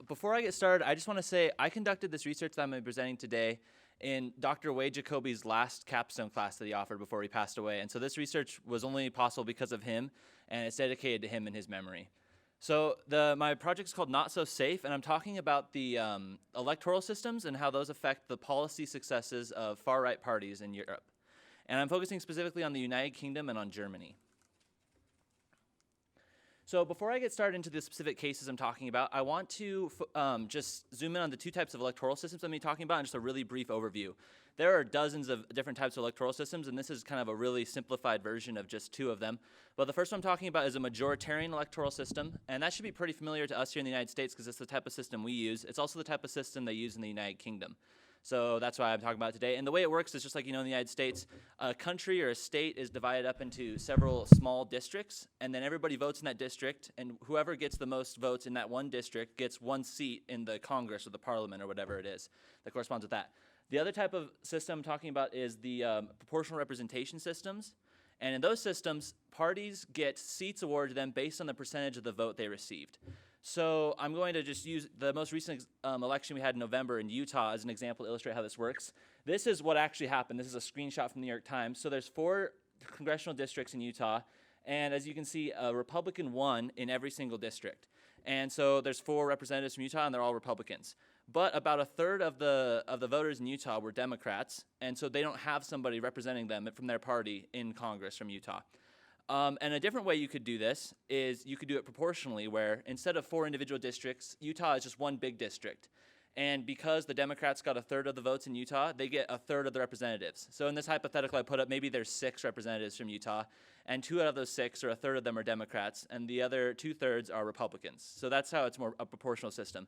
before I get started, I just want to say I conducted this research that I'm going to be presenting today in Dr. Wade Jacoby's last capstone class that he offered before he passed away. And so this research was only possible because of him, and it's dedicated to him and his memory. So my project is called Not So Safe, and I'm talking about the electoral systems and how those affect the policy successes of far-right parties in Europe. And I'm focusing specifically on the United Kingdom and on Germany. So before I get started into the specific cases I'm talking about, I want to just zoom in on the two types of electoral systems I'm going to be talking about in just a really brief overview. There are dozens of different types of electoral systems, and this is kind of a really simplified version of just two of them. But the first one I'm talking about is a majoritarian electoral system, and that should be pretty familiar to us here in the United States because it's the type of system we use. It's also the type of system they use in the United Kingdom. So that's why I'm talking about it today. And the way it works is just like in the United States, a country or a state is divided up into several small districts, and then everybody votes in that district, and whoever gets the most votes in that one district gets one seat in the Congress or the Parliament or whatever it is that corresponds with that. The other type of system I'm talking about is the proportional representation systems. And in those systems, parties get seats awarded to them based on the percentage of the vote they received. So I'm going to just use the most recent election we had in November in Utah as an example to illustrate how this works. This is what actually happened. This is a screenshot from the New York Times. So there's 4 congressional districts in Utah, and as you can see, a Republican won in every single district. And so there's 4 representatives from Utah, and they're all Republicans. But about a third of the voters in Utah were Democrats, and so they don't have somebody representing them from their party in Congress from Utah. And a different way you could do this is you could do it proportionally, where instead of 4 individual districts, Utah is just one big district. And because the Democrats got a third of the votes in Utah, they get a third of the representatives. So in this hypothetical I put up, maybe there's 6 representatives from Utah, and 2 out of those 6, or a third of them, are Democrats, and the other 2/3 are Republicans. So that's how it's more a proportional system.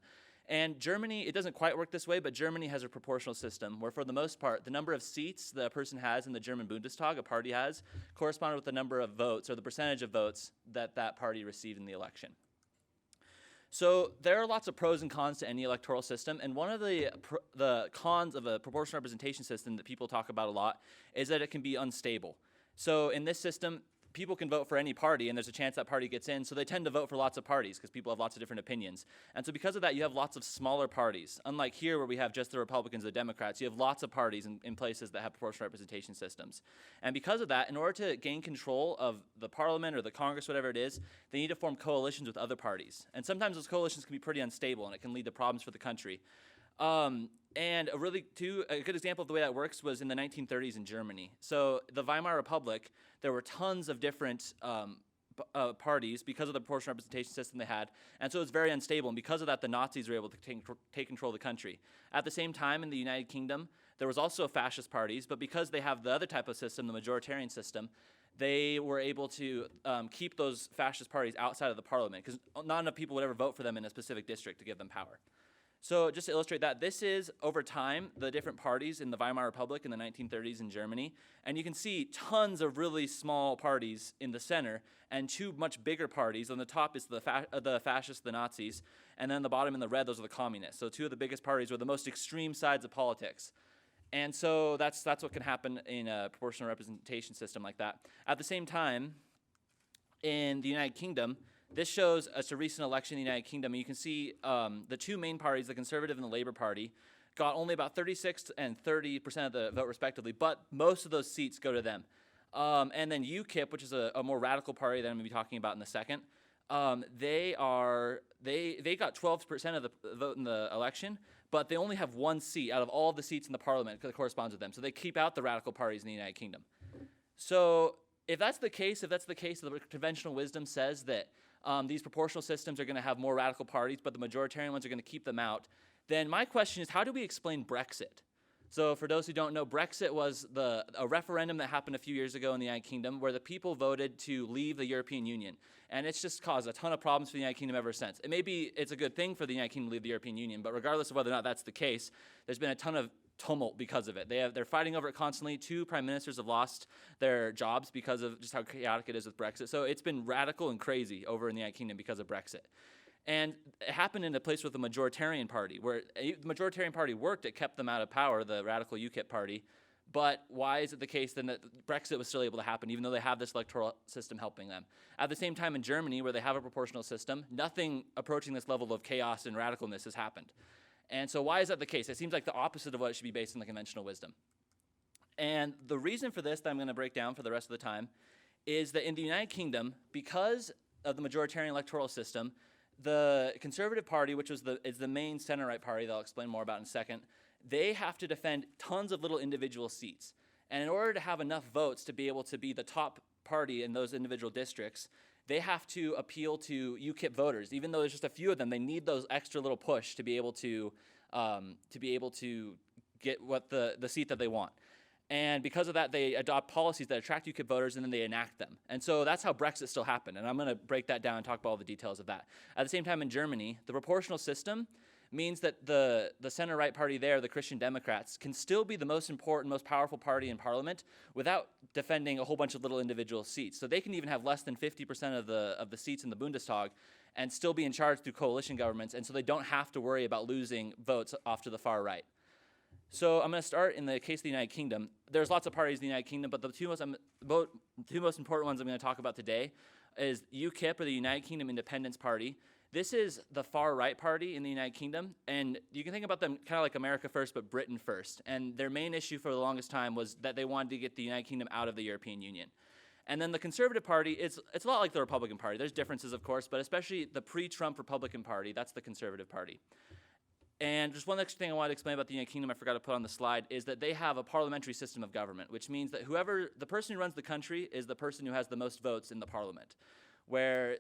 And Germany, it doesn't quite work this way, but Germany has a proportional system where, for the most part, the number of seats that a person has in the German Bundestag, a party has, corresponded with the number of votes, or the percentage of votes that that party received in the election. So there are lots of pros and cons to any electoral system, and one of the cons of a proportional representation system that people talk about a lot is that it can be unstable. So in this system, people can vote for any party, and there's a chance that party gets in, so they tend to vote for lots of parties because people have lots of different opinions. And so because of that, you have lots of smaller parties. Unlike here where we have just the Republicans and the Democrats, you have lots of parties in places that have proportional representation systems. And because of that, in order to gain control of the parliament or the Congress, whatever it is, they need to form coalitions with other parties. And sometimes those coalitions can be pretty unstable, and it can lead to problems for the country. And a good example of the way that works was in the 1930s in Germany. So the Weimar Republic, there were tons of different parties because of the proportional representation system they had, and so it was very unstable, and because of that, the Nazis were able to take control of the country. At the same time, in the United Kingdom, there was also fascist parties, but because they have the other type of system, the majoritarian system, they were able to keep those fascist parties outside of the parliament, because not enough people would ever vote for them in a specific district to give them power. So just to illustrate that, this is, over time, the different parties in the Weimar Republic in the 1930s in Germany. And you can see tons of really small parties in the center and 2 much bigger parties. On the top is the fascists, the Nazis, and then the bottom in the red, those are the communists. So 2 of the biggest parties were the most extreme sides of politics. And so that's what can happen in a proportional representation system like that. At the same time, in the United Kingdom, this shows us a recent election in the United Kingdom. And you can see the 2 main parties, the Conservative and the Labour Party, got only about 36% and 30% of the vote respectively, but most of those seats go to them. And then UKIP, which is a more radical party that I'm going to be talking about in a second, they got 12% of the vote in the election, but they only have 1 seat out of all the seats in the parliament that corresponds with them. So they keep out the radical parties in the United Kingdom. So if that's the case, the conventional wisdom says that these proportional systems are going to have more radical parties, but the majoritarian ones are going to keep them out, then my question is, how do we explain Brexit? So for those who don't know, Brexit was a referendum that happened a few years ago in the United Kingdom where the people voted to leave the European Union. And it's just caused a ton of problems for the United Kingdom ever since. Maybe it's a good thing for the United Kingdom to leave the European Union, but regardless of whether or not that's the case, there's been a ton of tumult because of it. They're fighting over it constantly. 2 prime ministers have lost their jobs because of just how chaotic it is with Brexit. So it's been radical and crazy over in the United Kingdom because of Brexit. And it happened in a place with the majoritarian party, where the majoritarian party worked. It kept them out of power, the radical UKIP party. But why is it the case then that Brexit was still able to happen, even though they have this electoral system helping them? At the same time, in Germany, where they have a proportional system, nothing approaching this level of chaos and radicalness has happened. And so why is that the case? It seems like the opposite of what it should be based on the conventional wisdom. And the reason for this that I'm going to break down for the rest of the time is that in the United Kingdom, because of the majoritarian electoral system, the Conservative Party, which is the main center-right party that I'll explain more about in a second, they have to defend tons of little individual seats. And in order to have enough votes to be able to be the top party in those individual districts, they have to appeal to UKIP voters. Even though there's just a few of them, they need those extra little push to be able to get what the seat that they want. And because of that, they adopt policies that attract UKIP voters, and then they enact them. And so that's how Brexit still happened. And I'm going to break that down and talk about all the details of that. At the same time, in Germany, the proportional system means that the center-right party there, the Christian Democrats, can still be the most important, most powerful party in parliament without defending a whole bunch of little individual seats. So they can even have less than 50% of the seats in the Bundestag and still be in charge through coalition governments, and so they don't have to worry about losing votes off to the far right. So I'm going to start in the case of the United Kingdom. There's lots of parties in the United Kingdom, but the two most important ones I'm going to talk about today is UKIP, or the United Kingdom Independence Party. This is the far-right party in the United Kingdom, and you can think about them kind of like America first, but Britain first. And their main issue for the longest time was that they wanted to get the United Kingdom out of the European Union. And then the Conservative Party, it's a lot like the Republican Party. There's differences, of course, but especially the pre-Trump Republican Party, that's the Conservative Party. And just one extra thing I wanted to explain about the United Kingdom I forgot to put on the slide is that they have a parliamentary system of government, which means that the person who runs the country is the person who has the most votes in the parliament. Where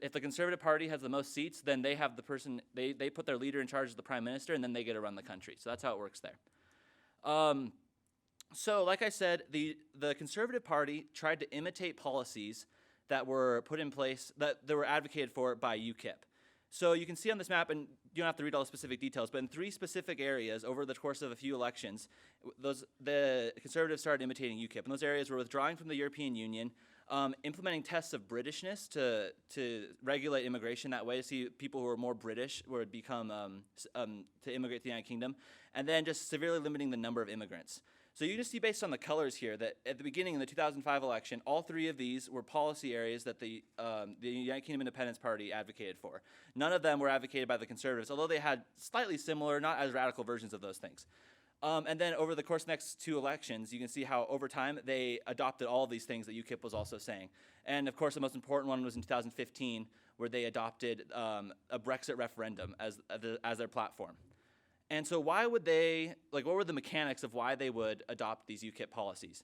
if the Conservative Party has the most seats, then they have the person, they put their leader in charge as the prime minister, and then they get to run the country. So that's how it works there. So like I said, the Conservative Party tried to imitate policies that were put in place, that were advocated for by UKIP. So you can see on this map, and you don't have to read all the specific details, but in 3 specific areas over the course of a few elections, the Conservatives started imitating UKIP. And those areas were withdrawing from the European Union, implementing tests of Britishness to regulate immigration that way, to see people who are more British would become to immigrate to the United Kingdom, and then just severely limiting the number of immigrants. So you can see based on the colors here that at the beginning in the 2005 election, all 3 of these were policy areas that the United Kingdom Independence Party advocated for. None of them were advocated by the Conservatives, although they had slightly similar, not as radical versions of those things. And then over the course of the next 2 elections, you can see how over time they adopted all of these things that UKIP was also saying. And of course, the most important one was in 2015, where they adopted a Brexit referendum as their platform. And so why would they, what were the mechanics of why they would adopt these UKIP policies?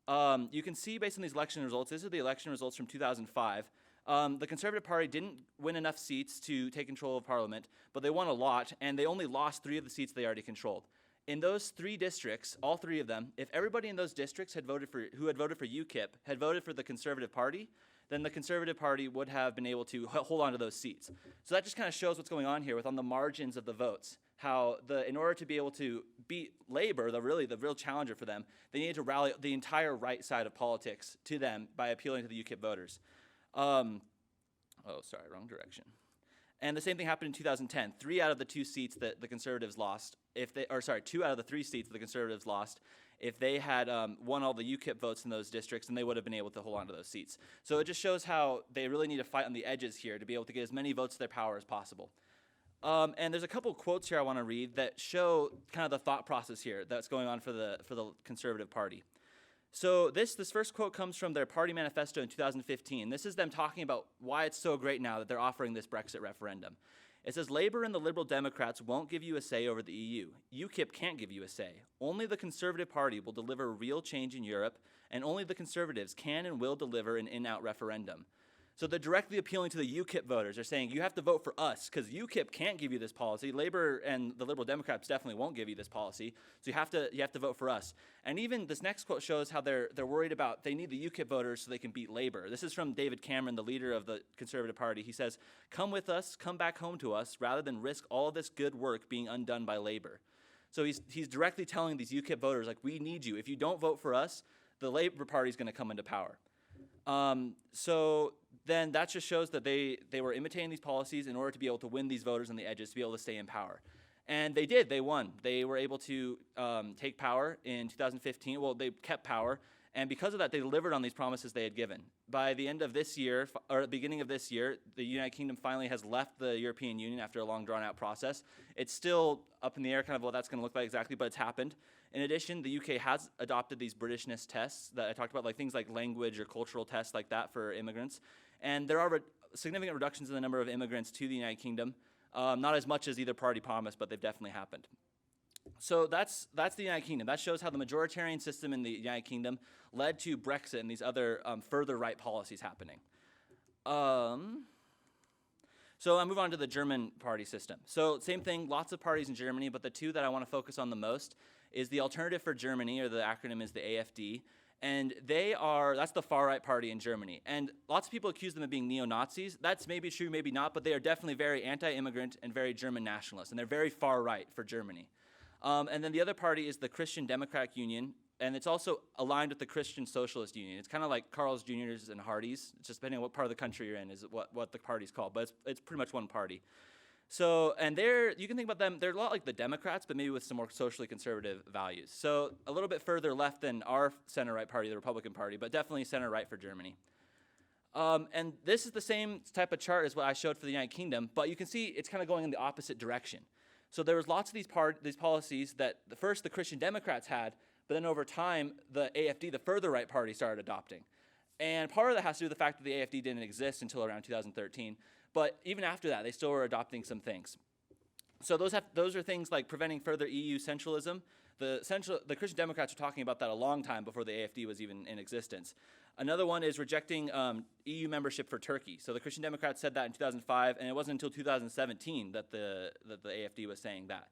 You can see based on these election results, these are the election results from 2005. The Conservative Party didn't win enough seats to take control of Parliament, but they won a lot, and they only lost 3 of the seats they already controlled. In those 3 districts, all 3 of them, if everybody in those districts who had voted for UKIP had voted for the Conservative Party, then the Conservative Party would have been able to hold on to those seats. So that just kind of shows what's going on here on the margins of the votes. How in order to be able to beat Labour, the real challenger for them, they needed to rally the entire right side of politics to them by appealing to the UKIP voters. Wrong direction. And the same thing happened in 2010. 3 out of the 2 seats that the Conservatives lost, 2 out of the 3 seats that the Conservatives lost, if they had won all the UKIP votes in those districts, then they would have been able to hold on to those seats. So it just shows how they really need to fight on the edges here to be able to get as many votes to their power as possible. And there's a couple quotes here I want to read that show kind of the thought process here that's going on for the Conservative Party. So this first quote comes from their party manifesto in 2015. This is them talking about why it's so great now that they're offering this Brexit referendum. It says, Labour and the Liberal Democrats won't give you a say over the EU. UKIP can't give you a say. Only the Conservative Party will deliver real change in Europe, and only the Conservatives can and will deliver an in-out referendum. So they're directly appealing to the UKIP voters. They're saying, you have to vote for us because UKIP can't give you this policy. Labour and the Liberal Democrats definitely won't give you this policy. So you have to vote for us. And even this next quote shows how they're worried about they need the UKIP voters so they can beat Labour. This is from David Cameron, the leader of the Conservative Party. He says, come with us, come back home to us, rather than risk all this good work being undone by Labour. So he's directly telling these UKIP voters, we need you. If you don't vote for us, the Labour Party is going to come into power. So then that just shows that they were imitating these policies in order to be able to win these voters on the edges, to be able to stay in power. And they did. They won. They were able to take power in 2015. Well, they kept power. And because of that, they delivered on these promises they had given. By the end of this year, or the beginning of this year, the United Kingdom finally has left the European Union after a long, drawn-out process. It's still up in the air kind of what that's going to look like exactly, but it's happened. In addition, the UK has adopted these Britishness tests that I talked about, like things like language or cultural tests like that for immigrants. And there are significant reductions in the number of immigrants to the United Kingdom. Not as much as either party promised, but they've definitely happened. So that's the United Kingdom. That shows how the majoritarian system in the United Kingdom led to Brexit and these other further right policies happening. So I move on to the German party system. So same thing, lots of parties in Germany, but the two that I want to focus on the most is the Alternative for Germany, or the acronym is the AfD. And that's the far-right party in Germany. And lots of people accuse them of being neo-Nazis. That's maybe true, maybe not, but they are definitely very anti-immigrant and very German nationalist, and they're very far-right for Germany. And then the other party is the Christian Democratic Union, and it's also aligned with the Christian Socialist Union. It's kind of like Carl's Jr.'s and Hardee's. It's just depending on what part of the country you're in is what the party's called, but it's pretty much one party. So, and you can think about them, they're a lot like the Democrats, but maybe with some more socially conservative values. So a little bit further left than our center-right party, the Republican Party, but definitely center-right for Germany. And this is the same type of chart as what I showed for the United Kingdom, but you can see it's kind of going in the opposite direction. So there was lots of these policies that first the Christian Democrats had, but then over time, the AfD, the further right party, started adopting. And part of that has to do with the fact that the AfD didn't exist until around 2013. But even after that, they still were adopting some things. So those are things like preventing further EU centralism. The Christian Democrats were talking about that a long time before the AfD was even in existence. Another one is rejecting EU membership for Turkey. So the Christian Democrats said that in 2005, and it wasn't until 2017 that the AfD was saying that.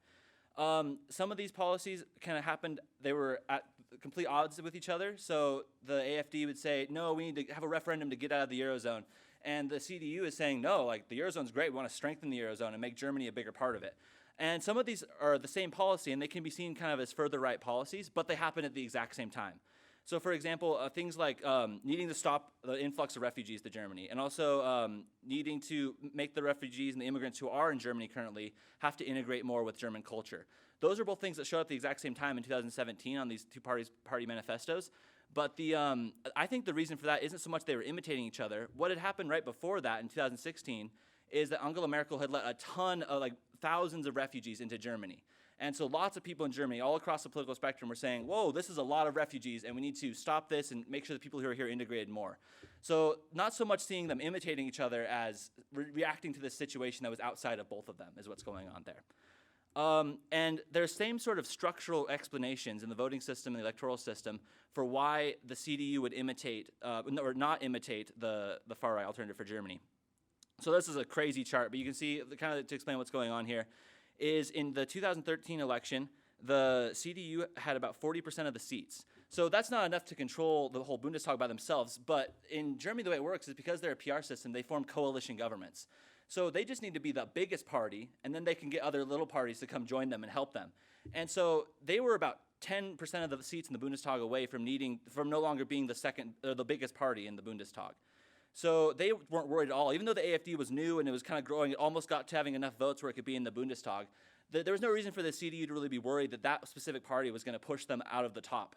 Some of these policies kind of happened, they were at complete odds with each other. So the AfD would say, no, we need to have a referendum to get out of the Eurozone. And the CDU is saying, no, like the Eurozone's great, we want to strengthen the Eurozone and make Germany a bigger part of it. And some of these are the same policy, and they can be seen kind of as further right policies, but they happen at the exact same time. So for example, things like needing to stop the influx of refugees to Germany, and also needing to make the refugees and the immigrants who are in Germany currently have to integrate more with German culture. Those are both things that showed up at the exact same time in 2017 on these two party manifestos. But I think the reason for that isn't so much they were imitating each other. What had happened right before that in 2016 is that Angela Merkel had let a ton of, like, thousands of refugees into Germany. And so lots of people in Germany, all across the political spectrum, were saying, whoa, this is a lot of refugees, and we need to stop this and make sure the people who are here are integrated more. So not so much seeing them imitating each other as reacting to this situation that was outside of both of them is what's going on there. And there's same sort of structural explanations in the voting system and the electoral system for why the CDU would imitate, or not imitate, the far-right Alternative for Germany. So this is a crazy chart, but you can see, kind of to explain what's going on here, is in the 2013 election, the CDU had about 40% of the seats. So that's not enough to control the whole Bundestag by themselves, but in Germany the way it works is because they're a PR system, they form coalition governments. So they just need to be the biggest party, and then they can get other little parties to come join them and help them. And so they were about 10% of the seats in the Bundestag away from no longer being the biggest party in the Bundestag. So they weren't worried at all. Even though the AfD was new and it was kind of growing, it almost got to having enough votes where it could be in the Bundestag. There was no reason for the CDU to really be worried that that specific party was going to push them out of the top.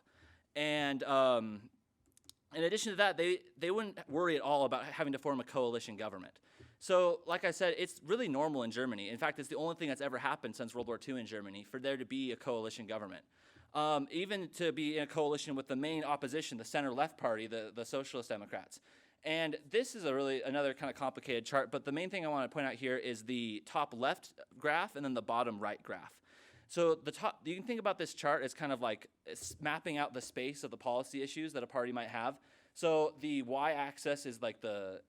And in addition to that, they wouldn't worry at all about having to form a coalition government. So, like I said, it's really normal in Germany. In fact, it's the only thing that's ever happened since World War II in Germany for there to be a coalition government. Even to be in a coalition with the main opposition, the center-left party, the Socialist Democrats. And this is another kind of complicated chart, but the main thing I want to point out here is the top left graph and then the bottom right graph. So you can think about this chart as kind of like mapping out the space of the policy issues that a party might have. So the y-axis is like the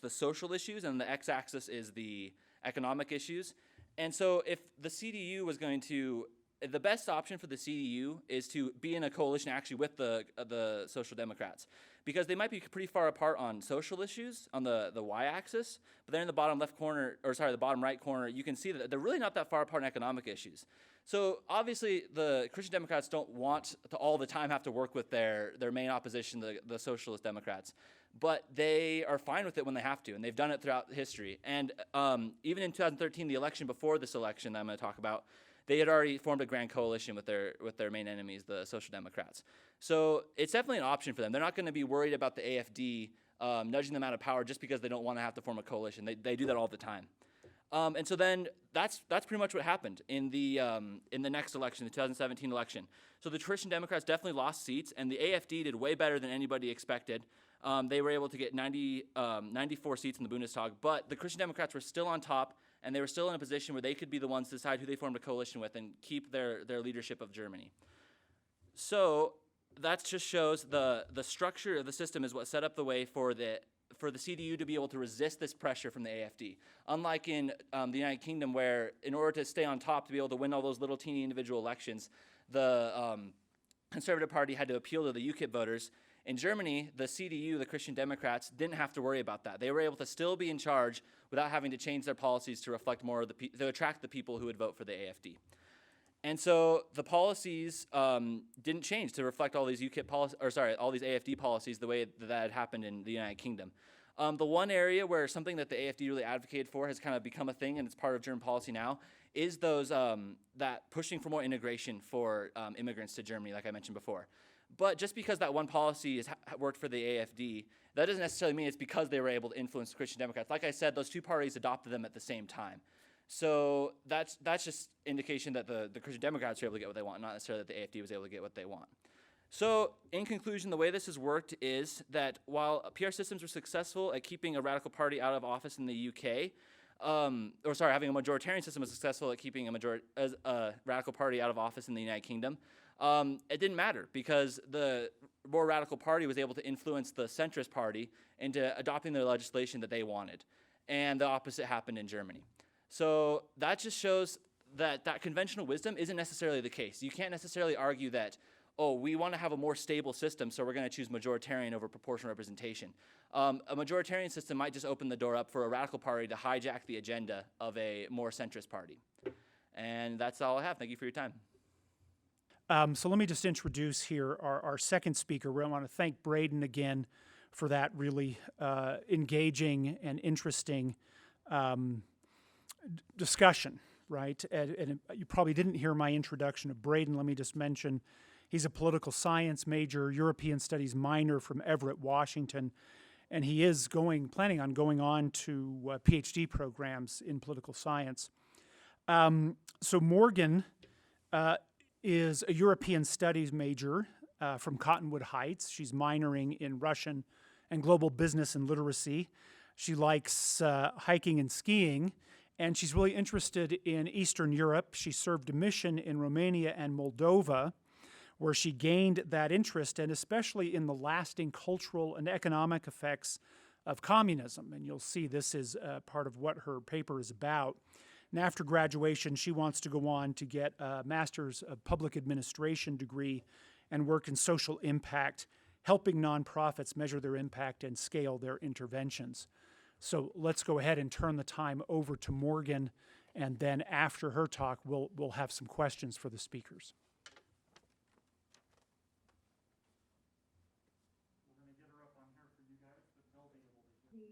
social issues, and the x-axis is the economic issues. And so if the CDU was going to, the best option for the CDU is to be in a coalition actually with the Social Democrats, because they might be pretty far apart on social issues on the y-axis, but then in the bottom the bottom right corner, you can see that they're really not that far apart on economic issues. So obviously the Christian Democrats don't want to all the time have to work with their main opposition, the Socialist Democrats, but they are fine with it when they have to, and they've done it throughout history. And even in 2013, the election before this election that I'm going to talk about, they had already formed a grand coalition with their main enemies, the Social Democrats. So it's definitely an option for them. They're not going to be worried about the AfD nudging them out of power just because they don't want to have to form a coalition. They do that all the time. And so then that's pretty much what happened in the next election, the 2017 election. So the Christian Democrats definitely lost seats, and the AfD did way better than anybody expected. They were able to get 94 seats in the Bundestag, but the Christian Democrats were still on top, and they were still in a position where they could be the ones to decide who they formed a coalition with and keep their leadership of Germany. So that just shows the structure of the system is what set up the way for the CDU to be able to resist this pressure from the AfD. Unlike in the United Kingdom, where in order to stay on top, to be able to win all those little teeny individual elections, the Conservative Party had to appeal to the UKIP voters. In Germany, the CDU, the Christian Democrats, didn't have to worry about that. They were able to still be in charge without having to change their policies to reflect more of to attract the people who would vote for the AfD. And so the policies didn't change to reflect all these all these AfD policies the way that had happened in the United Kingdom. The one area where something that the AfD really advocated for has kind of become a thing, and it's part of German policy now, is those that pushing for more integration for immigrants to Germany, like I mentioned before. But just because that one policy has worked for the AfD, that doesn't necessarily mean it's because they were able to influence the Christian Democrats. Like I said, those two parties adopted them at the same time. So that's just indication that the Christian Democrats were able to get what they want, not necessarily that the AfD was able to get what they want. So in conclusion, the way this has worked is that while PR systems were successful at keeping a radical party out of office in the UK, having a majoritarian system was successful at keeping a radical party out of office in the United Kingdom, it didn't matter because the more radical party was able to influence the centrist party into adopting the legislation that they wanted. And the opposite happened in Germany. So that just shows that conventional wisdom isn't necessarily the case. You can't necessarily argue that, oh, we want to have a more stable system, so we're going to choose majoritarian over proportional representation. A majoritarian system might just open the door up for a radical party to hijack the agenda of a more centrist party. And that's all I have. Thank you for your time. So let me just introduce here our second speaker. We want to thank Braeden again for that really engaging and interesting discussion, right? And you probably didn't hear my introduction of Braeden. Let me just mention he's a political science major, European studies minor from Everett, Washington, and he is planning on going on to PhD programs in political science. So Morgan is a European studies major from Cottonwood Heights. She's minoring in Russian and global business and literacy. She likes hiking and skiing, and she's really interested in Eastern Europe. She served a mission in Romania and Moldova, where she gained that interest, and especially in the lasting cultural and economic effects of communism. And you'll see this is part of what her paper is about. And after graduation, she wants to go on to get a Master's of Public Administration degree and work in social impact, helping nonprofits measure their impact and scale their interventions. So let's go ahead and turn the time over to Morgan, and then after her talk, we'll have some questions for the speakers.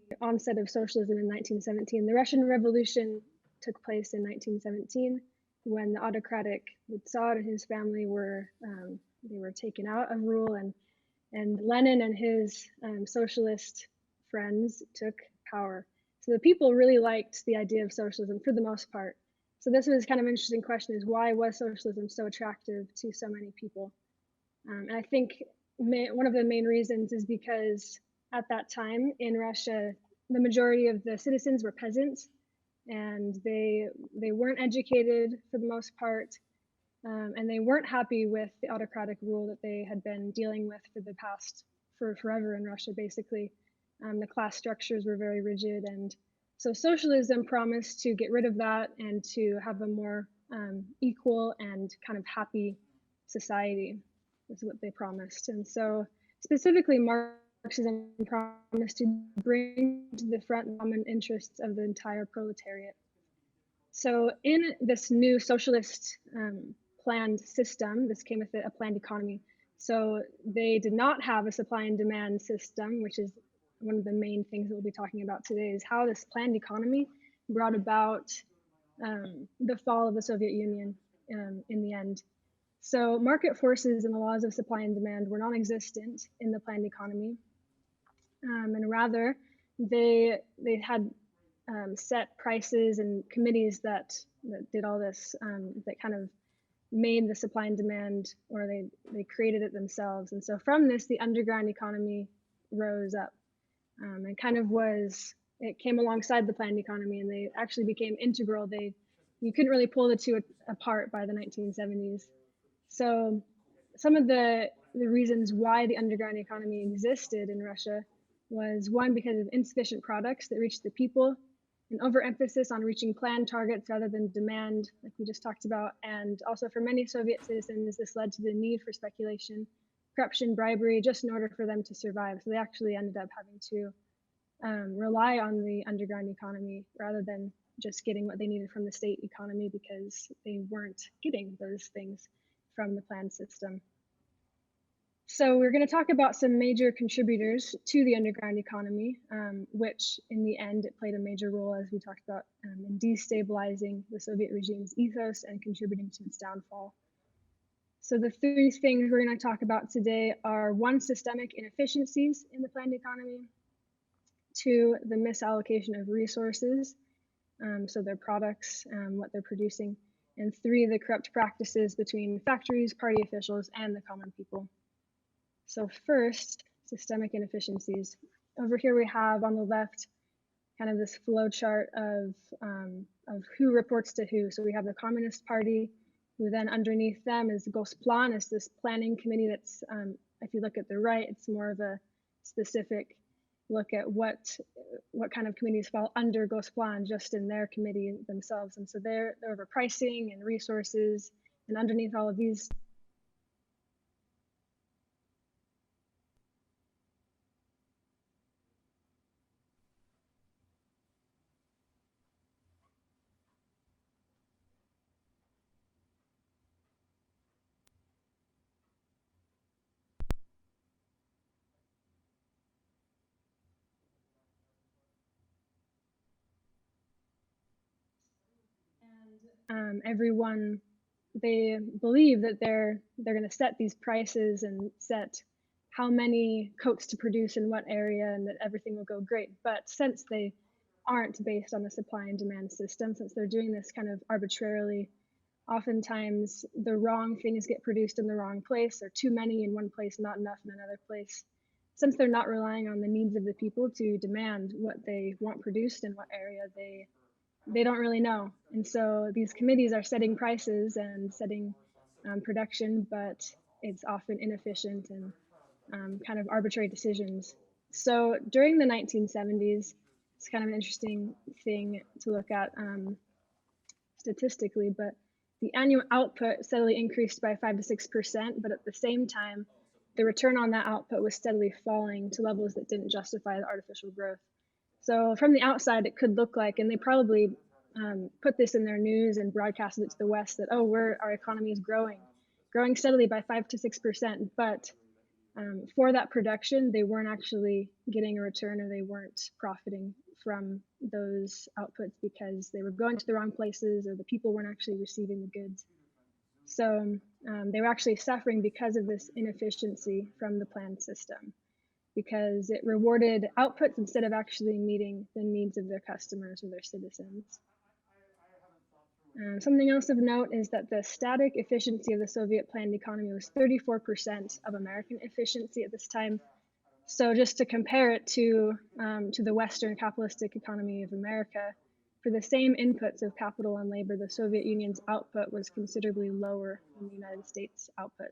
The onset of socialism in 1917. The Russian Revolution took place in 1917 when the autocratic Tsar and his family were taken out of rule, and Lenin and his socialist friends took power. So the people really liked the idea of socialism for the most part. So this was kind of an interesting question: is why was socialism so attractive to so many people? And I think one of the main reasons is because at that time in Russia, the majority of the citizens were peasants, and they weren't educated for the most part, and they weren't happy with the autocratic rule that they had been dealing with for forever in Russia, basically. The class structures were very rigid, and so socialism promised to get rid of that and to have a more equal and kind of happy society. That's what they promised. And so specifically Marxism promised to bring to the front the common interests of the entire proletariat. So in this new socialist planned system, this came with a planned economy. So they did not have a supply and demand system, which is one of the main things that we'll be talking about today, is how this planned economy brought about the fall of the Soviet Union in the end. So market forces and the laws of supply and demand were non-existent in the planned economy, and rather they had set prices and committees that did all this, that kind of made the supply and demand, or they created it themselves. And so from this, the underground economy rose up, and kind of it came alongside the planned economy, and they actually became integral. You couldn't really pull the two apart by the 1970s. So some of the reasons why the underground economy existed in Russia was, one, because of insufficient products that reached the people, an overemphasis on reaching planned targets rather than demand, like we just talked about. And also for many Soviet citizens, this led to the need for speculation, corruption, bribery, just in order for them to survive. So they actually ended up having to rely on the underground economy rather than just getting what they needed from the state economy, because they weren't getting those things from the planned system. So we're going to talk about some major contributors to the underground economy, which in the end, it played a major role, as we talked about, in destabilizing the Soviet regime's ethos and contributing to its downfall. So the three things we're going to talk about today are: one, systemic inefficiencies in the planned economy; two, the misallocation of resources, so their products, what they're producing; and three, the corrupt practices between factories, party officials, and the common people. So first, systemic inefficiencies. Over here we have on the left kind of this flow chart of who reports to who. So we have the Communist Party, who then underneath them is Gosplan, is this planning committee that's, if you look at the right, it's more of a specific look at what kind of committees fall under Gosplan just in their committee themselves. And so they're over pricing and resources, and underneath all of these everyone, they believe that they're going to set these prices and set how many coats to produce in what area, and that everything will go great. But since they aren't based on the supply and demand system, since they're doing this kind of arbitrarily, oftentimes the wrong things get produced in the wrong place, or too many in one place, not enough in another place. Since they're not relying on the needs of the people to demand what they want produced in what area, they don't really know. And so these committees are setting prices and setting production, but it's often inefficient and kind of arbitrary decisions. So during the 1970s, it's kind of an interesting thing to look at statistically, but the annual output steadily increased by 5 to 6%, but at the same time, the return on that output was steadily falling to levels that didn't justify the artificial growth. So from the outside, it could look like, and they probably put this in their news and broadcasted it to the West, that, oh, our economy is growing steadily by 5 to 6%. But for that production, they weren't actually getting a return, or they weren't profiting from those outputs because they were going to the wrong places, or the people weren't actually receiving the goods. So they were actually suffering because of this inefficiency from the planned system, because it rewarded outputs instead of actually meeting the needs of their customers or their citizens. Something else of note is that the static efficiency of the Soviet planned economy was 34% of American efficiency at this time. So just to compare it to the Western capitalistic economy of America, for the same inputs of capital and labor, the Soviet Union's output was considerably lower than the United States output.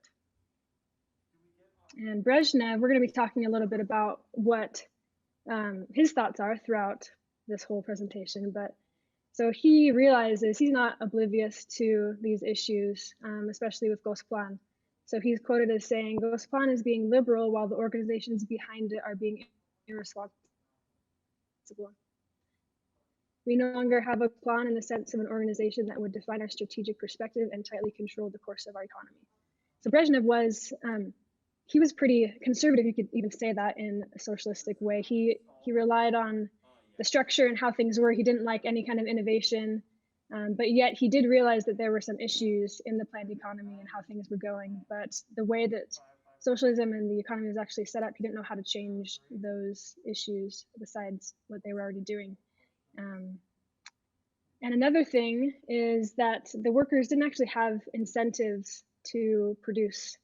And Brezhnev, we're going to be talking a little bit about what his thoughts are throughout this whole presentation. But so he realizes he's not oblivious to these issues, especially with Gosplan. So he's quoted as saying, "Gosplan is being liberal while the organizations behind it are being irresponsible. We no longer have a plan in the sense of an organization that would define our strategic perspective and tightly control the course of our economy." So Brezhnev was, he was pretty conservative, you could even say that, in a socialistic way. He relied on the structure and how things were. He didn't like any kind of innovation. But yet he did realize that there were some issues in the planned economy and how things were going. But the way that socialism and the economy was actually set up, he didn't know how to change those issues besides what they were already doing. And another thing is that the workers didn't actually have incentives to produce.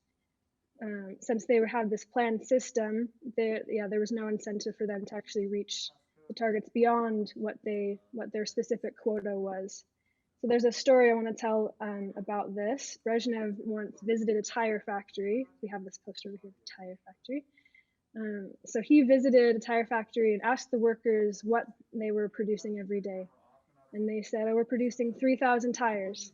Since they have this planned system, there was no incentive for them to actually reach the targets beyond what their specific quota was. So there's a story I want to tell about this. Brezhnev once visited a tire factory. We have this poster over here, tire factory. So he visited a tire factory and asked the workers what they were producing every day. And they said, oh, we're producing 3,000 tires.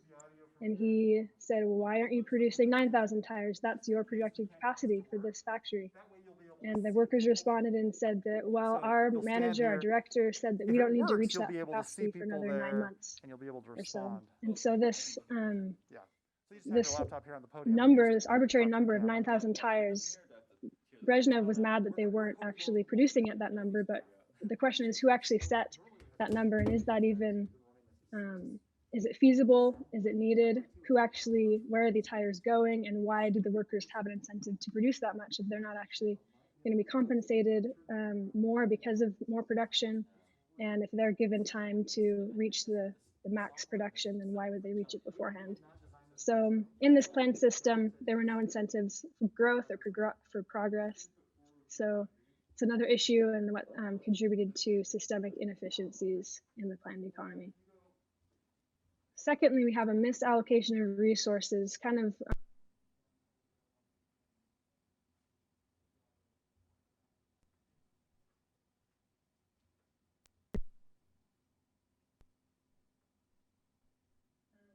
And he said, well, why aren't you producing 9,000 tires? That's your projected capacity for this factory. And the workers responded and said that, well, our manager, our director said that we don't need to reach that capacity for another 9 months or so. And so this number, this arbitrary number of 9,000 tires, Brezhnev was mad that they weren't actually producing at that number. But the question is, who actually set that number, and is that even is it feasible? Is it needed? Where are the tires going, and why do the workers have an incentive to produce that much if they're not actually going to be compensated more because of more production? And if they're given time to reach the max production, then why would they reach it beforehand? So in this planned system, there were no incentives for growth or for progress. So it's another issue and what contributed to systemic inefficiencies in the planned economy. Secondly, we have a misallocation of resources, kind of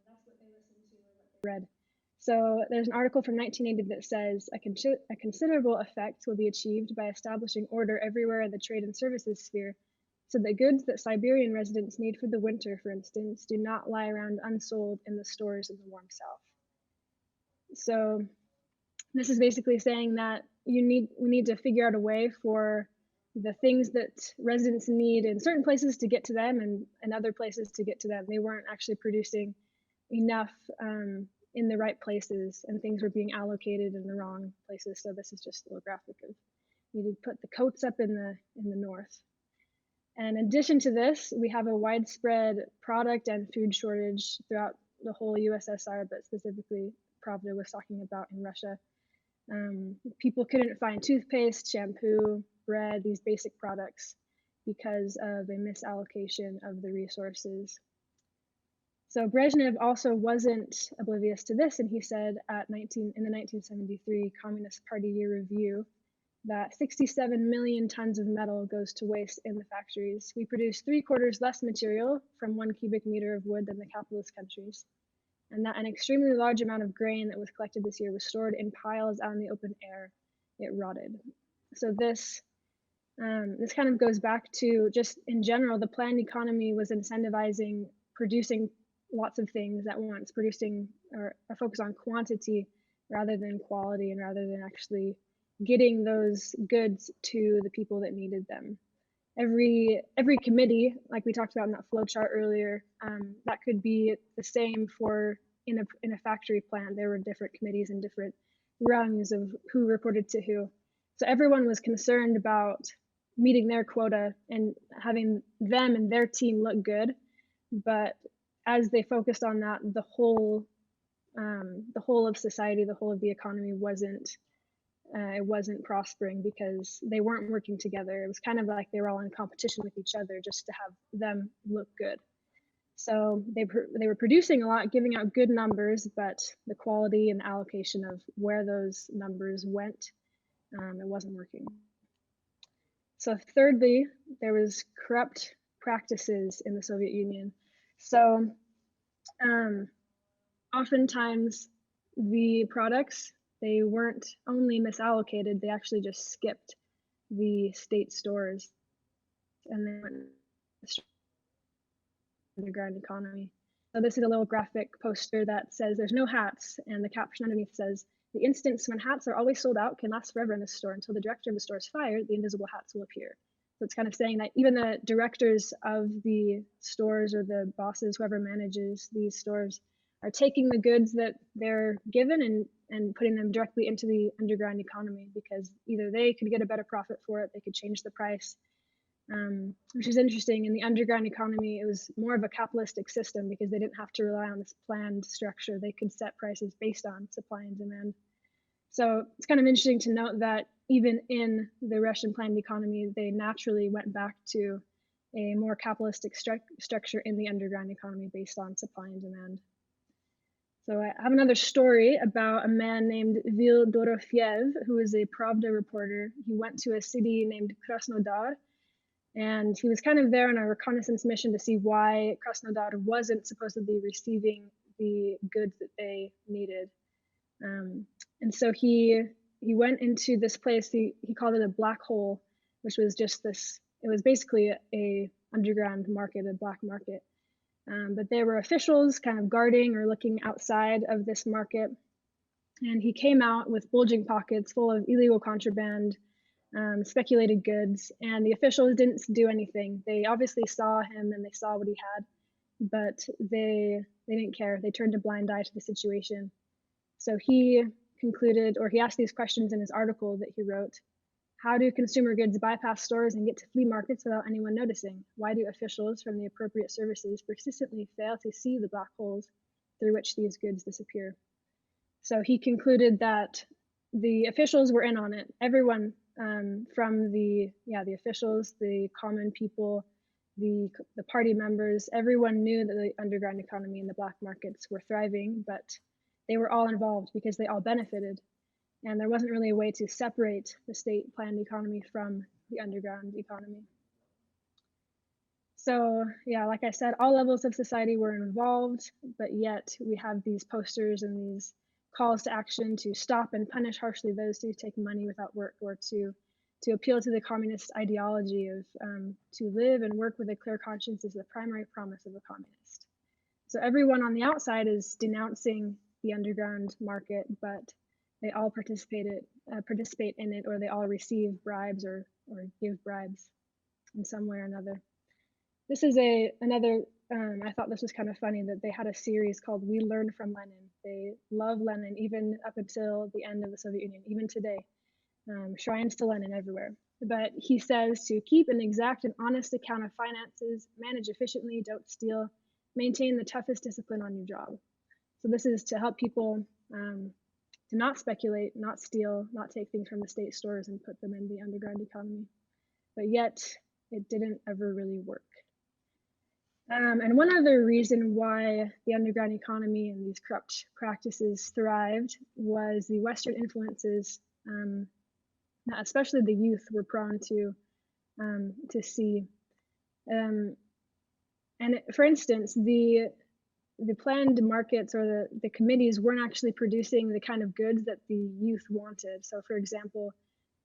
that's what they listened to or what they read. So there's an article from 1980 that says a considerable effect will be achieved by establishing order everywhere in the trade and services sphere, so that goods that Siberian residents need for the winter, for instance, do not lie around unsold in the stores in the warm south. So this is basically saying that we need to figure out a way for the things that residents need in certain places to get to them and other places to get to them. They weren't actually producing enough in the right places, and things were being allocated in the wrong places. So this is just a little graphic of you need to put the coats up in the north. And in addition to this, we have a widespread product and food shortage throughout the whole USSR, but specifically Pravda was talking about in Russia. People couldn't find toothpaste, shampoo, bread, these basic products because of a misallocation of the resources. So Brezhnev also wasn't oblivious to this, and he said in the 1973 Communist Party Year Review that 67 million tons of metal goes to waste in the factories. We produce 3/4 less material from 1 cubic meter of wood than the capitalist countries, and that an extremely large amount of grain that was collected this year was stored in piles out in the open air. It rotted. So this kind of goes back to just in general, the planned economy was incentivizing producing lots of things at once, producing or a focus on quantity rather than quality, and rather than actually getting those goods to the people that needed them. Every committee, like we talked about in that flow chart earlier, that could be the same for in a factory plant. There were different committees and different rungs of who reported to who. So everyone was concerned about meeting their quota and having them and their team look good. But as they focused on that, the whole of society, the whole of the economy wasn't prospering because they weren't working together. It was kind of like they were all in competition with each other just to have them look good. So they were producing a lot, giving out good numbers, but the quality and allocation of where those numbers went, it wasn't working. So thirdly, there was corrupt practices in the Soviet Union. So oftentimes the products, they weren't only misallocated, they actually just skipped the state stores and they went underground economy. So this is a little graphic poster that says there's no hats, and the caption underneath says, the instance when hats are always sold out can last forever in this store. Until the director of the store is fired, the invisible hats will appear. So it's kind of saying that even the directors of the stores or the bosses, whoever manages these stores, are taking the goods that they're given and putting them directly into the underground economy, because either they could get a better profit for it, they could change the price, which is interesting. In the underground economy, it was more of a capitalistic system because they didn't have to rely on this planned structure. They could set prices based on supply and demand. So it's kind of interesting to note that even in the Russian planned economy, they naturally went back to a more capitalistic structure in the underground economy based on supply and demand. So I have another story about a man named Vil Dorofiev, who is a Pravda reporter. He went to a city named Krasnodar, and he was kind of there on a reconnaissance mission to see why Krasnodar wasn't supposedly receiving the goods that they needed. And so he went into this place. He called it a black hole, which was just this. It was basically a underground market, a black market. But there were officials kind of guarding or looking outside of this market. And he came out with bulging pockets full of illegal contraband, speculated goods, and the officials didn't do anything. They obviously saw him and they saw what he had, but they didn't care. They turned a blind eye to the situation. So he concluded, or he asked these questions in his article that he wrote. How do consumer goods bypass stores and get to flea markets without anyone noticing? Why do officials from the appropriate services persistently fail to see the black holes through which these goods disappear? So he concluded that the officials were in on it. Everyone, from the officials, the common people, the party members, everyone knew that the underground economy and the black markets were thriving, but they were all involved because they all benefited. And there wasn't really a way to separate the state planned economy from the underground economy. So yeah, like I said, all levels of society were involved, but yet we have these posters and these calls to action to stop and punish harshly those who take money without work, or to appeal to the communist ideology of to live and work with a clear conscience is the primary promise of a communist. So everyone on the outside is denouncing the underground market, but they all participate in it, or they all receive bribes or give bribes in some way or another. This is another. I thought this was kind of funny that they had a series called "We Learn from Lenin." They love Lenin even up until the end of the Soviet Union, even today. Shrines to Lenin everywhere. But he says to keep an exact and honest account of finances, manage efficiently, don't steal, maintain the toughest discipline on your job. So this is to help people to not speculate, not steal, not take things from the state stores and put them in the underground economy. But yet, it didn't ever really work. And one other reason why the underground economy and these corrupt practices thrived was the Western influences that especially the youth were prone to see. And for instance, the planned markets or the committees weren't actually producing the kind of goods that the youth wanted. So for example,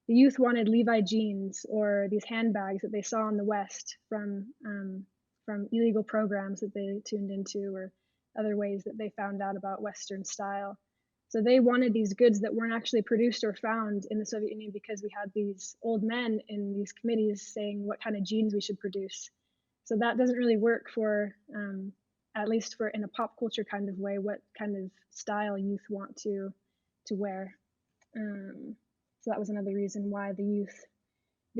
the youth wanted Levi jeans or these handbags that they saw in the West from illegal programs that they tuned into, or other ways that they found out about Western style. So they wanted these goods that weren't actually produced or found in the Soviet Union, because we had these old men in these committees saying what kind of jeans we should produce. So that doesn't really work for, at least for in a pop culture kind of way, what kind of style youth want to wear. So that was another reason why the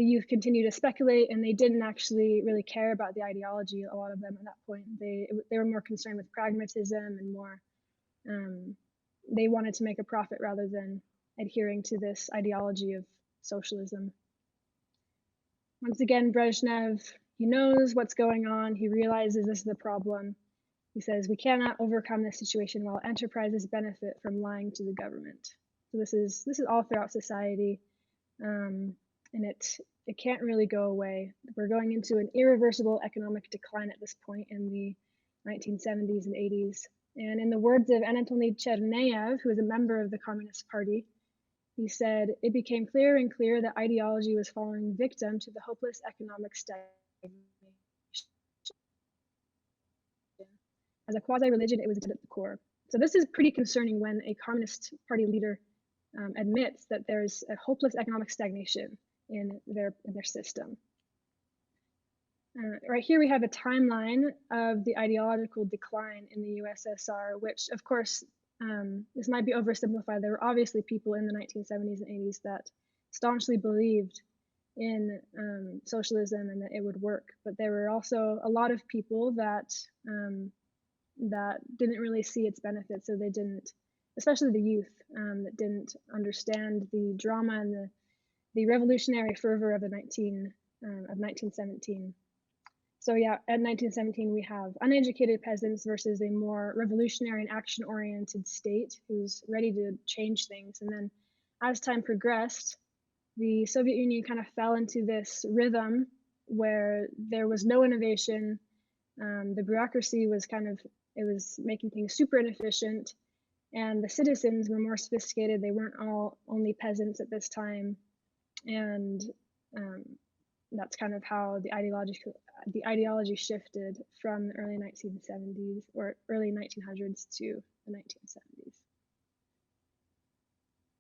youth continued to speculate, and they didn't actually really care about the ideology. A lot of them at that point, they were more concerned with pragmatism and more. They wanted to make a profit rather than adhering to this ideology of socialism. Once again, Brezhnev, he knows what's going on. He realizes this is the problem. He says, we cannot overcome this situation while enterprises benefit from lying to the government. So this is all throughout society, and it can't really go away. We're going into an irreversible economic decline at this point in the 1970s and 80s. And in the words of Anatoly Cherneyev, who is a member of the Communist Party, he said, it became clearer and clearer that ideology was falling victim to the hopeless economic stagnation. As a quasi-religion, it was at the core. So this is pretty concerning when a Communist Party leader admits that there's a hopeless economic stagnation in their system. Right here we have a timeline of the ideological decline in the USSR, which of course, this might be oversimplified. There were obviously people in the 1970s and 80s that staunchly believed in socialism and that it would work, but there were also a lot of people that that didn't really see its benefits, so they didn't, especially the youth, that didn't understand the drama and the revolutionary fervor of 1917. So yeah, at 1917 we have uneducated peasants versus a more revolutionary and action-oriented state who's ready to change things. And then as time progressed, the Soviet Union kind of fell into this rhythm where there was no innovation. The bureaucracy was it was making things super inefficient, and the citizens were more sophisticated. They weren't all only peasants at this time, and that's kind of how the ideology shifted from the early 1970s or early 1900s to the 1970s.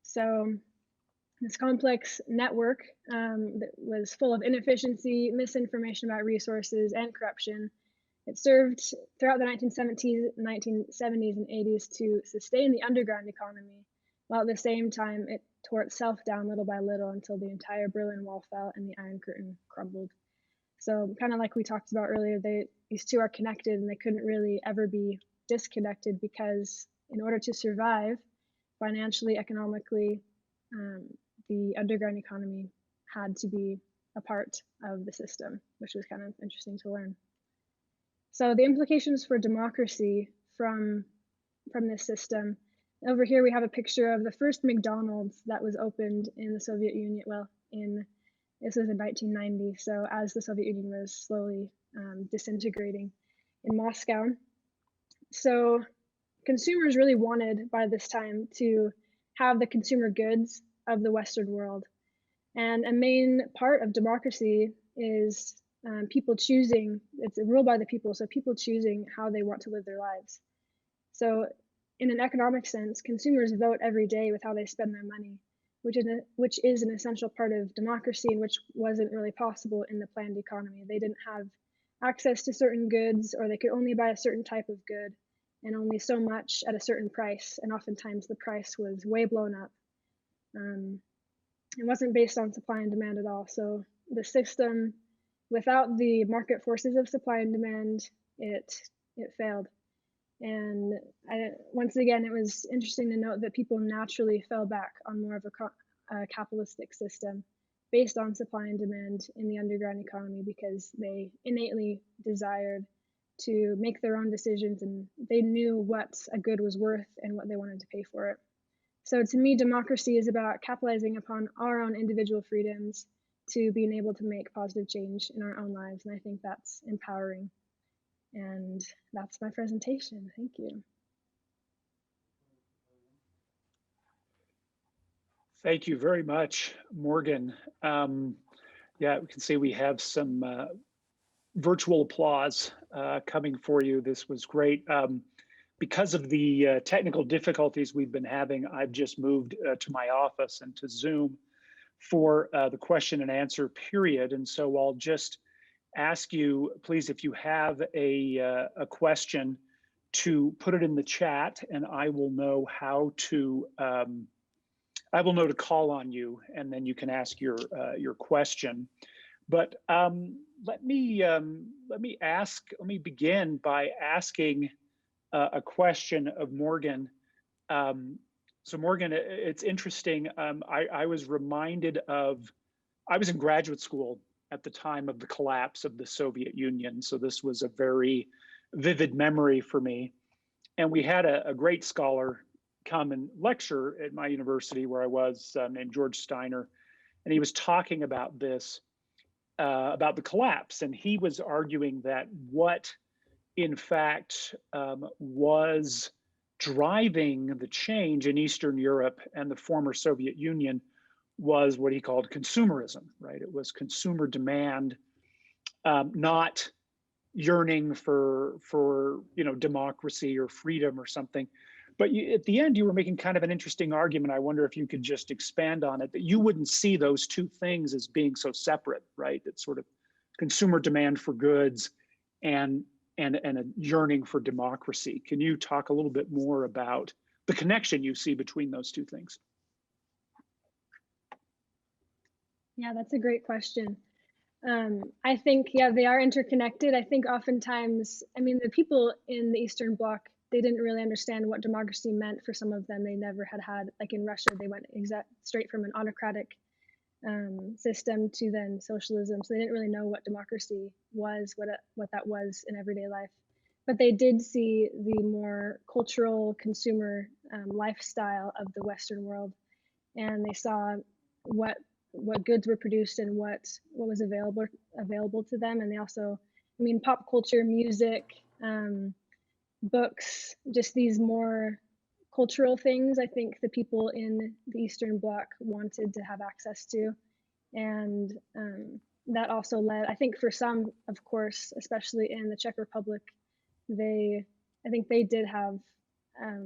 So this complex network that was full of inefficiency, misinformation about resources, and corruption, it served throughout the 1970s, and 80s to sustain the underground economy, while at the same time it tore itself down little by little until the entire Berlin Wall fell and the Iron Curtain crumbled. So kind of like we talked about earlier, these two are connected and they couldn't really ever be disconnected, because in order to survive financially, economically, the underground economy had to be a part of the system, which was kind of interesting to learn. So the implications for democracy from this system. Over here we have a picture of the first McDonald's that was opened in the Soviet Union. Well, this was in 1990, so as the Soviet Union was slowly disintegrating in Moscow. So consumers really wanted by this time to have the consumer goods of the Western world. And a main part of democracy is people choosing, it's ruled by the people, so people choosing how they want to live their lives. So in an economic sense, consumers vote every day with how they spend their money, which is an essential part of democracy, and which wasn't really possible in the planned economy. They didn't have access to certain goods, or they could only buy a certain type of good and only so much at a certain price, and oftentimes the price was way blown up. It wasn't based on supply and demand at all. So the system, without the market forces of supply and demand, it failed. And once again, it was interesting to note that people naturally fell back on more of a capitalistic system based on supply and demand in the underground economy, because they innately desired to make their own decisions, and they knew what a good was worth and what they wanted to pay for it. So to me, democracy is about capitalizing upon our own individual freedoms to being able to make positive change in our own lives. And I think that's empowering. And that's my presentation. Thank you. Thank you very much, Morgan. Yeah, we can see we have some virtual applause coming for you. This was great. Because of the technical difficulties we've been having, I've just moved to my office and to Zoom for the question and answer period. And so I'll just ask you, please, if you have a question, to put it in the chat, and I will know how to call on you, and then you can ask your question. But let me begin by asking a question of Morgan. So Morgan, it's interesting. I was reminded of, I was in graduate school at the time of the collapse of the Soviet Union. So this was a very vivid memory for me. And we had a great scholar come and lecture at my university where I was, named George Steiner. And he was talking about this, about the collapse. And he was arguing that what in fact was driving the change in Eastern Europe and the former Soviet Union was what he called consumerism, right? It was consumer demand, not yearning for democracy or freedom or something. But at the end, you were making kind of an interesting argument. I wonder if you could just expand on it, that you wouldn't see those two things as being so separate, right? That sort of consumer demand for goods and a yearning for democracy. Can you talk a little bit more about the connection you see between those two things? Yeah, that's a great question. I think, yeah, they are interconnected. I think oftentimes, I mean, the people in the Eastern Bloc, they didn't really understand what democracy meant for some of them. They never had, like in Russia, they went straight from an autocratic system to then socialism. So they didn't really know what democracy was, what that was in everyday life. But they did see the more cultural consumer lifestyle of the Western world, and they saw what goods were produced and what was available to them. And they also, I mean, pop culture, music, books, just these more cultural things, I think the people in the Eastern Bloc wanted to have access to. And that also led, I think for some, of course, especially in the Czech Republic, I think they did have,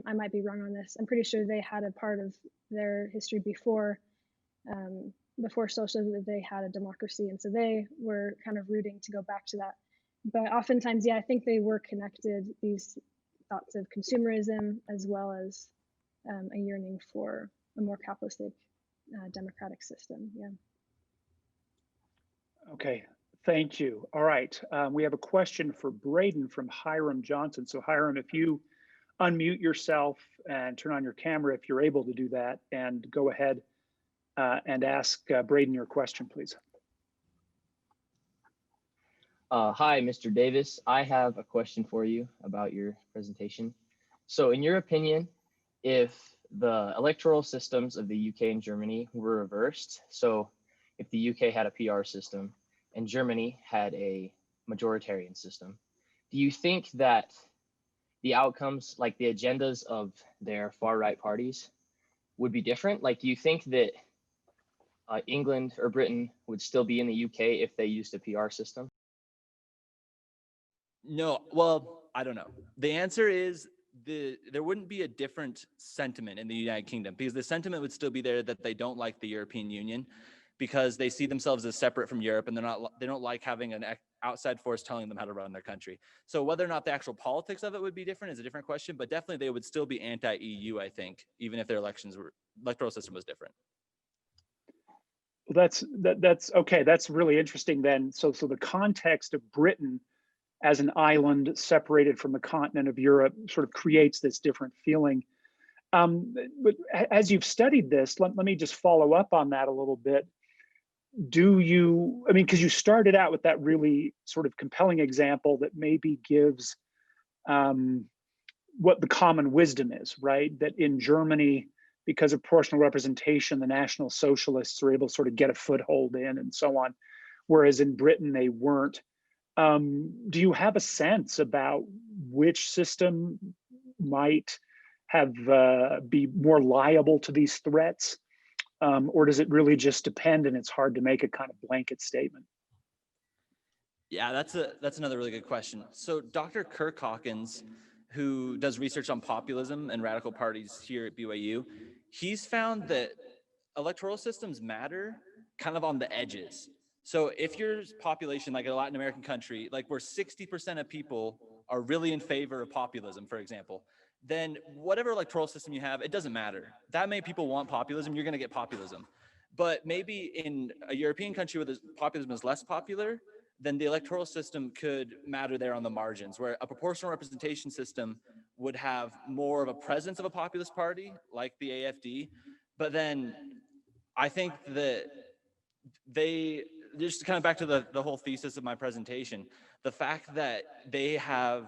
I might be wrong on this, I'm pretty sure they had a part of their history before socialism, they had a democracy. And so they were kind of rooting to go back to that. But oftentimes, yeah, I think they were connected, these thoughts of consumerism as well as a yearning for a more capitalistic democratic system. Yeah. Okay, thank you. All right, we have a question for Braeden from Hiram Johnson. So Hiram, if you unmute yourself and turn on your camera if you're able to do that, and go ahead and ask Braeden your question, please. Hi, Mr. Davis. I have a question for you about your presentation. So in your opinion, if the electoral systems of the UK and Germany were reversed, so if the UK had a PR system and Germany had a majoritarian system, do you think that the outcomes, like the agendas of their far right parties, would be different? Like, do you think that England or Britain would still be in the UK if they used a PR system? No, well, I don't know. The answer is there wouldn't be a different sentiment in the United Kingdom, because the sentiment would still be there that they don't like the European Union, because they see themselves as separate from Europe, and they don't like having an outside force telling them how to run their country. So whether or not the actual politics of it would be different is a different question, but definitely they would still be anti-EU, I think, even if their electoral system was different. That's okay. That's really interesting then. So the context of Britain as an island separated from the continent of Europe sort of creates this different feeling. But as you've studied this, let me just follow up on that a little bit. Do you, I mean, because you started out with that really sort of compelling example that maybe gives what the common wisdom is, right? That in Germany, because of proportional representation, the National Socialists were able to sort of get a foothold in and so on, whereas in Britain they weren't. Do you have a sense about which system might have be more liable to these threats, or does it really just depend and it's hard to make a kind of blanket statement? Yeah, that's another really good question. So Dr. Kirk Hawkins, who does research on populism and radical parties here at BYU, he's found that electoral systems matter kind of on the edges. So if your population, like a Latin American country, like where 60% of people are really in favor of populism, for example, then whatever electoral system you have, it doesn't matter. That many people want populism, you're going to get populism. But maybe in a European country where the populism is less popular, then the electoral system could matter there on the margins, where a proportional representation system would have more of a presence of a populist party like the AfD. But then I think that just kind of back to the whole thesis of my presentation, the fact that they have,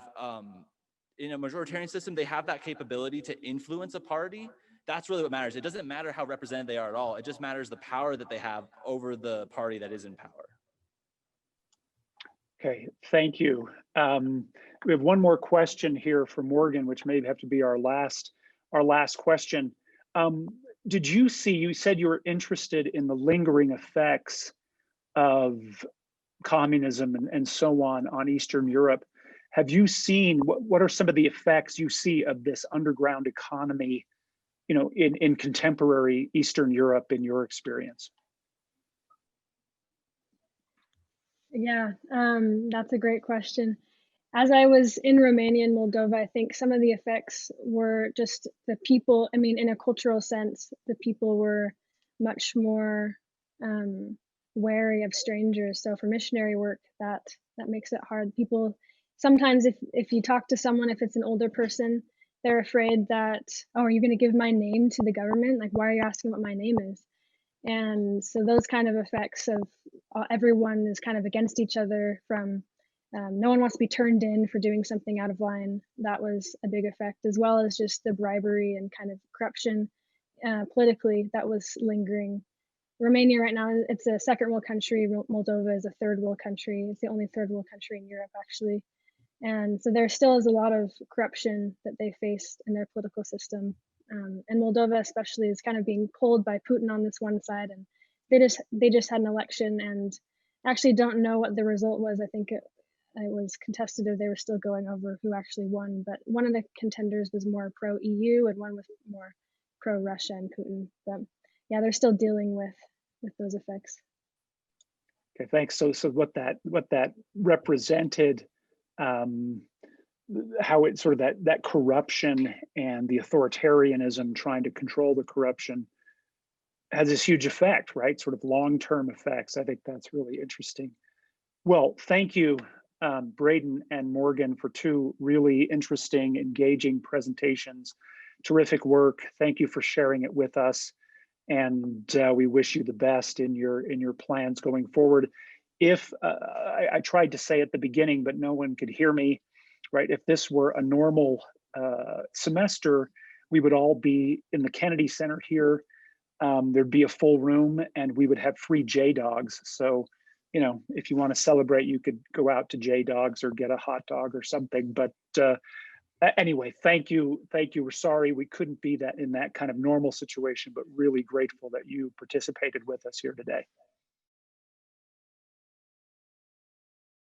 in a majoritarian system, they have that capability to influence a party. That's really what matters. It doesn't matter how represented they are at all. It just matters the power that they have over the party that is in power. Okay, thank you. We have one more question here for Morgan, which may have to be our last question. Did you see, you said you were interested in the lingering effects of communism and so on Eastern Europe. Have you seen, what are some of the effects you see of this underground economy, you know, in contemporary Eastern Europe in your experience? Yeah, that's a great question. As I was in Romania and Moldova, I think some of the effects were just the people. I mean, in a cultural sense, the people were much more um, wary of strangers. So for missionary work, that makes it hard. People sometimes, if you talk to someone, if it's an older person, they're afraid that, oh, are you going to give my name to the government? Like, why are you asking what my name is? And so those kind of effects of everyone is kind of against each other from no one wants to be turned in for doing something out of line. That was a big effect, as well as just the bribery and kind of corruption politically that was lingering. Romania right now, it's a second world country. Moldova is a third world country. It's the only third world country in Europe, actually. And so there still is a lot of corruption that they faced in their political system. And Moldova, especially, is kind of being pulled by Putin on this one side, and they just had an election and actually don't know what the result was. I think it was contested, or they were still going over who actually won. But one of the contenders was more pro EU, and one was more pro Russia and Putin. But yeah, they're still dealing with those effects. Okay, thanks. So what that represented, how it sort of that corruption and the authoritarianism trying to control the corruption has this huge effect, right? Sort of long-term effects. I think that's really interesting. Well, thank you, Braeden and Morgan, for two really interesting, engaging presentations. Terrific work. Thank you for sharing it with us. And we wish you the best in your plans going forward. If I tried to say at the beginning, but no one could hear me, right? If this were a normal semester, we would all be in the Kennedy Center here. There'd be a full room, and we would have free J Dogs. So, you know, if you want to celebrate, you could go out to J Dogs or get a hot dog or something. But anyway, thank you. We're sorry we couldn't be in that kind of normal situation, but really grateful that you participated with us here today.